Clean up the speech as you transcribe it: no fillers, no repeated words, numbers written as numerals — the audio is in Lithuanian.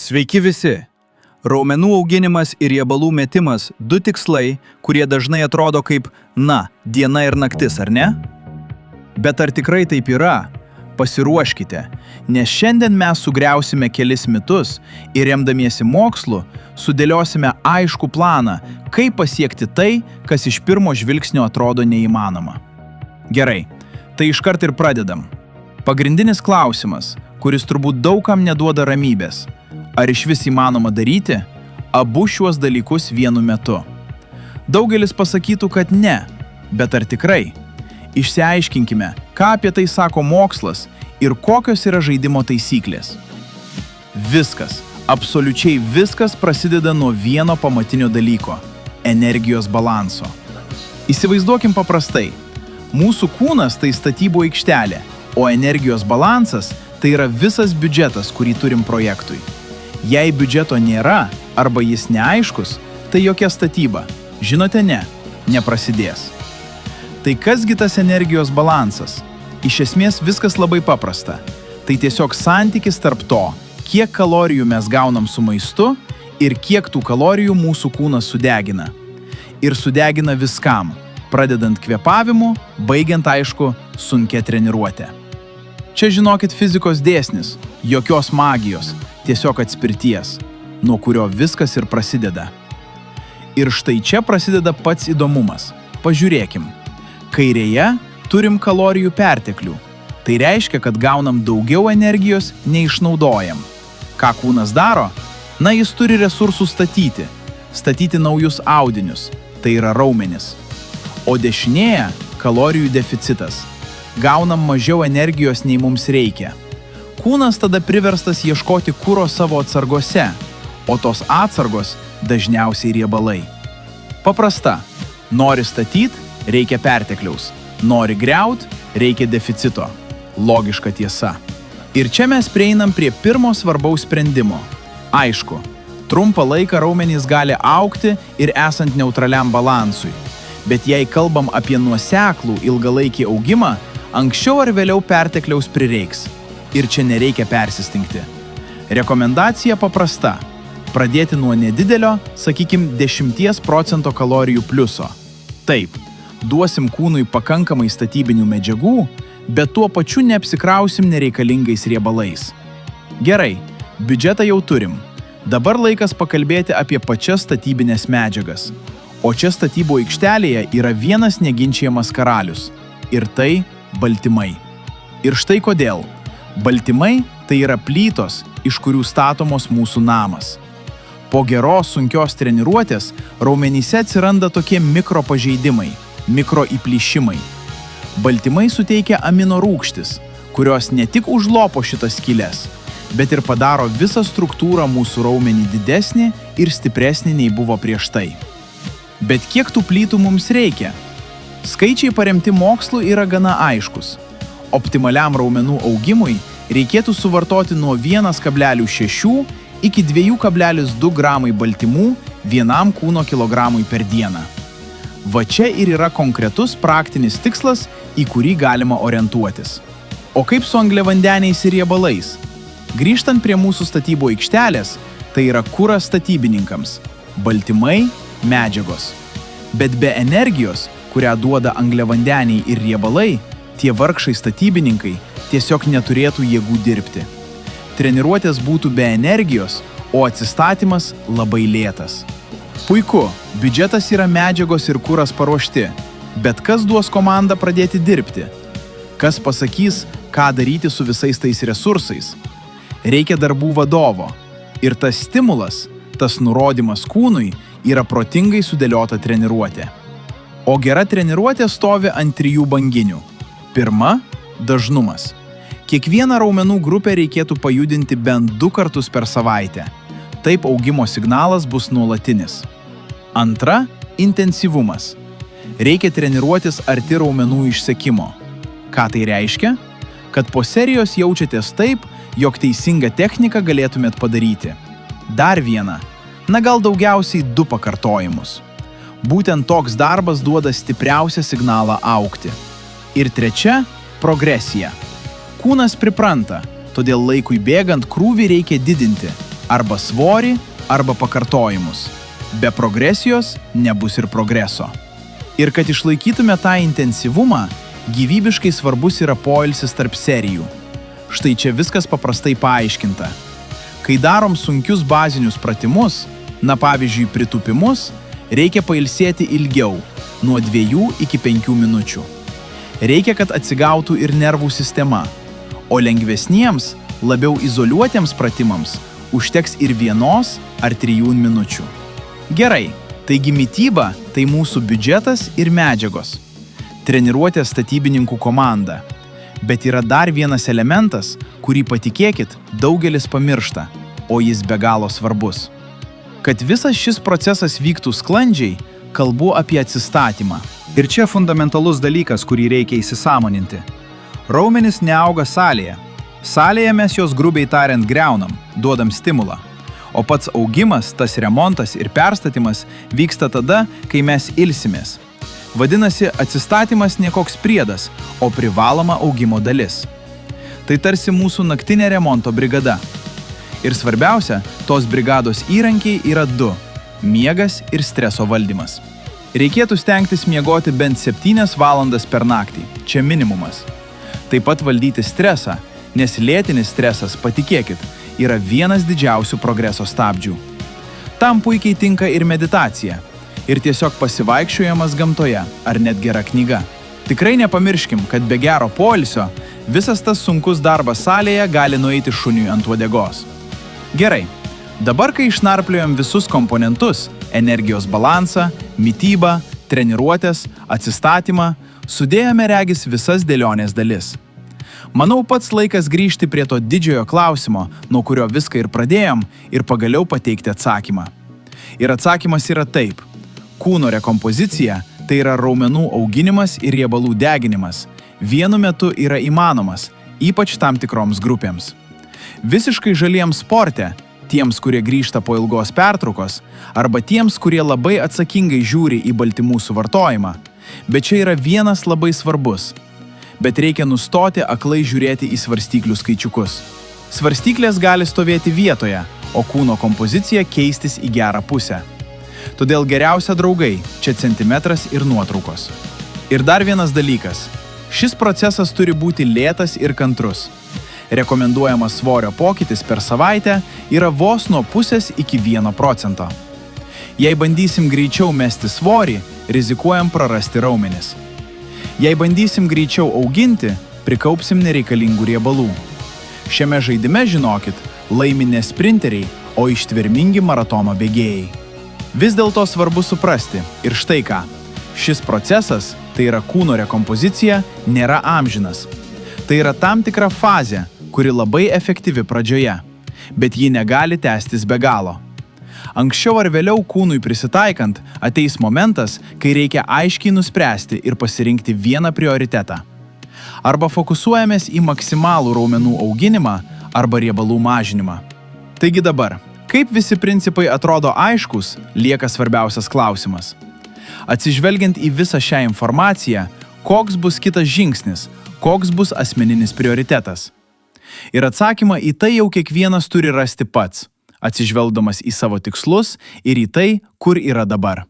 Sveiki visi! Raumenų auginimas ir riebalų metimas – du tikslai, kurie dažnai atrodo kaip, diena ir naktis, ar ne? Bet ar tikrai taip yra? Pasiruoškite, nes šiandien mes sugriausime kelis mitus ir remdamiesi mokslu sudėliosime aiškų planą, kaip pasiekti tai, kas iš pirmo žvilgsnio atrodo neįmanoma. Gerai, tai iškart ir pradedam. Pagrindinis klausimas, kuris turbūt daugam neduoda ramybės. Ar išvis įmanoma daryti abu šiuos dalykus vienu metu? Daugelis pasakytų, kad ne, bet ar tikrai? Išsiaiškinkime, ką apie tai sako mokslas ir kokios yra žaidimo taisyklės. Viskas, absoliučiai viskas prasideda nuo vieno pamatinio dalyko – energijos balanso. Įsivaizduokim paprastai. Mūsų kūnas tai statybų aikštelė, o energijos balansas tai yra visas biudžetas, kurį turim projektui. Jei biudžeto nėra arba jis neaiškus, tai jokia statyba, žinote, neprasidės. Tai kasgi tas energijos balansas? Iš esmės viskas labai paprasta. Tai tiesiog santykis tarp to, kiek kalorijų mes gaunam su maistu ir kiek tų kalorijų mūsų kūnas sudegina. Ir sudegina viskam, pradedant kvėpavimu, baigiant aišku sunkia treniruotė. Čia žinokit fizikos dėsnis, jokios magijos, tiesiog atspirties, nuo kurio viskas ir prasideda. Ir štai čia prasideda pats įdomumas. Pažiūrėkim. Kairėje turim kalorijų perteklių. Tai reiškia, kad gaunam daugiau energijos, nei išnaudojam. Ką kūnas daro? Jis turi resursų statyti naujus audinius, tai yra raumenis. O dešinėje kalorijų deficitas. Gaunam mažiau energijos, nei mums reikia. Kūnas tada priverstas ieškoti kuro savo atsargose, o tos atsargos dažniausiai riebalai. Paprasta. Nori statyt, reikia pertekliaus. Nori griaut, reikia deficito. Logiška tiesa. Ir čia mes prieinam prie pirmo svarbaus sprendimo. Aišku, trumpą laiką raumenys gali augti ir esant neutraliam balansui. Bet jei kalbam apie nuoseklų ilgalaikį augimą, anksčiau ar vėliau pertekliaus prireiks. Ir čia nereikia persistingti. Rekomendacija paprasta. Pradėti nuo nedidelio, sakykim, 10% kalorijų pliuso. Taip, duosim kūnui pakankamai statybinių medžiagų, bet tuo pačiu neapsikrausim nereikalingais riebalais. Gerai, biudžetą jau turim. Dabar laikas pakalbėti apie pačias statybinės medžiagas. O čia statybų aikštelėje yra vienas neginčiamas karalius. Ir tai baltymai. Ir štai kodėl. Baltymai tai yra plytos, iš kurių statomos mūsų namas. Po geros sunkios treniruotės raumenyse atsiranda tokie mikropažeidimai, mikroįplyšimai. Baltymai suteikia aminorūgštis, kurios ne tik užlopo šitas skyles, bet ir padaro visą struktūrą mūsų raumenį didesnį ir stipresnį nei buvo prieš tai. Bet kiek tų plytų mums reikia? Skaičiai paremti mokslu yra gana aiškus. Optimaliam raumenų augimui reikėtų suvartoti nuo 1,6 iki 2,2 gramai baltymų vienam kūno kilogramui per dieną. Va čia ir yra konkretus praktinis tikslas, į kurį galima orientuotis. O kaip su angliavandeniais ir riebalais? Grįžtant prie mūsų statybų aikštelės, tai yra kuras statybininkams – baltymai, medžiagos. Bet be energijos, kurią duoda angliavandeniai ir riebalai, tie vargšai statybininkai tiesiog neturėtų jėgų dirbti. Treniruotės būtų be energijos, o atsistatymas labai lėtas. Puiku, biudžetas yra medžiagos ir kuras paruošti, bet kas duos komandą pradėti dirbti? Kas pasakys, ką daryti su visais tais resursais? Reikia darbų vadovo. Ir tas stimulas, tas nurodymas kūnui yra protingai sudėliota treniruotė. O gera treniruotė stovi ant 3 banginių. Pirma – dažnumas. Kiekvieną raumenų grupę reikėtų pajudinti bent 2 kartus per savaitę. Taip augimo signalas bus nuolatinis. Antra – intensyvumas. Reikia treniruotis arti raumenų išsekimo. Ką tai reiškia? Kad po serijos jaučiatės taip, jog teisingą techniką galėtumėt padaryti. Dar viena – gal daugiausiai 2 pakartojimus. Būtent toks darbas duoda stipriausią signalą augti. Ir trečia – progresija. Kūnas pripranta, todėl laikui bėgant krūvį reikia didinti, Arba svorį, arba pakartojimus. Be progresijos nebus ir progreso. Ir kad išlaikytume tą intensyvumą, gyvybiškai svarbus yra poilsis tarp serijų. Štai čia viskas paprastai paaiškinta. Kai darom sunkius bazinius pratimus, pavyzdžiui pritūpimus, reikia pailsėti ilgiau, nuo 2 iki 5 minučių. Reikia, kad atsigautų ir nervų sistema, o lengvesniems, labiau izoliuotiems pratimams užteks ir 1 ar 3 minučių. Gerai, taigi mityba – tai mūsų biudžetas ir medžiagos. Treniruotė statybininkų komanda. Bet yra dar vienas elementas, kurį patikėkit, daugelis pamiršta, o jis be galo svarbus. Kad visas šis procesas vyktų sklandžiai, kalbu apie atsistatymą. Ir čia fundamentalus dalykas, kurį reikia įsisąmoninti. Raumenys neauga salėje. Salėje mes juos grubiai tariant griaunam, duodam stimulą. O pats augimas, tas remontas ir perstatymas vyksta tada, kai mes ilsimės. Vadinasi, atsistatymas ne koks priedas, o privaloma augimo dalis. Tai tarsi mūsų naktinė remonto brigada. Ir svarbiausia, tos brigados įrankiai yra 2 – miegas ir streso valdymas. Reikėtų stengtis miegoti bent 7 valandas per naktį, čia minimumas. Taip pat valdyti stresą, nes lėtinis stresas, patikėkit, yra vienas didžiausių progreso stabdžių. Tam puikiai tinka ir meditacija, ir tiesiog pasivaikščiojimas gamtoje, ar net gera knyga. Tikrai nepamirškim, kad be gero poilsio visas tas sunkus darbas salėje gali nueiti šuniui ant uodegos. Gerai, dabar kai išnarpliojom visus komponentus – energijos balansą, mitybą, treniruotės, atsistatymą – sudėjome regis visas dėlionės dalis. Manau, pats laikas grįžti prie to didžiojo klausimo, nuo kurio viską ir pradėjom, ir pagaliau pateikti atsakymą. Ir atsakymas yra taip. Kūno rekompozicija – tai yra raumenų auginimas ir riebalų deginimas. Vienu metu yra įmanomas, ypač tam tikroms grupėms. Visiškai žaliems sporte, tiems, kurie grįžta po ilgos pertraukos, arba tiems, kurie labai atsakingai žiūri į baltymų suvartojimą. Bet čia yra vienas labai svarbus. Bet reikia nustoti aklai žiūrėti į svarstyklių skaičiukus. Svarstyklės gali stovėti vietoje, o kūno kompozicija keistis į gerą pusę. Todėl geriausia draugai, čia centimetras ir nuotraukos. Ir dar vienas dalykas. Šis procesas turi būti lėtas ir kantrus. Rekomenduojamas svorio pokytis per savaitę yra vos nuo 0,5 iki 1%. Jei bandysim greičiau mesti svorį, rizikuojam prarasti raumenis. Jei bandysim greičiau auginti, prikaupsim nereikalingų riebalų. Šiame žaidime, žinokit, laimi ne sprinteriai, o ištvermingi maratono bėgėjai. Vis dėlto svarbu suprasti, ir štai ką, šis procesas, tai yra kūno rekompozicija, nėra amžinas. Tai yra tam tikra fazė, kuri labai efektyvi pradžioje, bet ji negali tęstis be galo. Anksčiau ar vėliau kūnui prisitaikant, ateis momentas, kai reikia aiškiai nuspręsti ir pasirinkti vieną prioritetą. Arba fokusuojamės į maksimalų raumenų auginimą, arba riebalų mažinimą. Taigi dabar, kaip visi principai atrodo aiškus, lieka svarbiausias klausimas. Atsižvelgiant į visą šią informaciją, koks bus kitas žingsnis, koks bus asmeninis prioritetas. Ir atsakymą į tai jau kiekvienas turi rasti pats, atsižvelgdamas į savo tikslus ir į tai, kur yra dabar.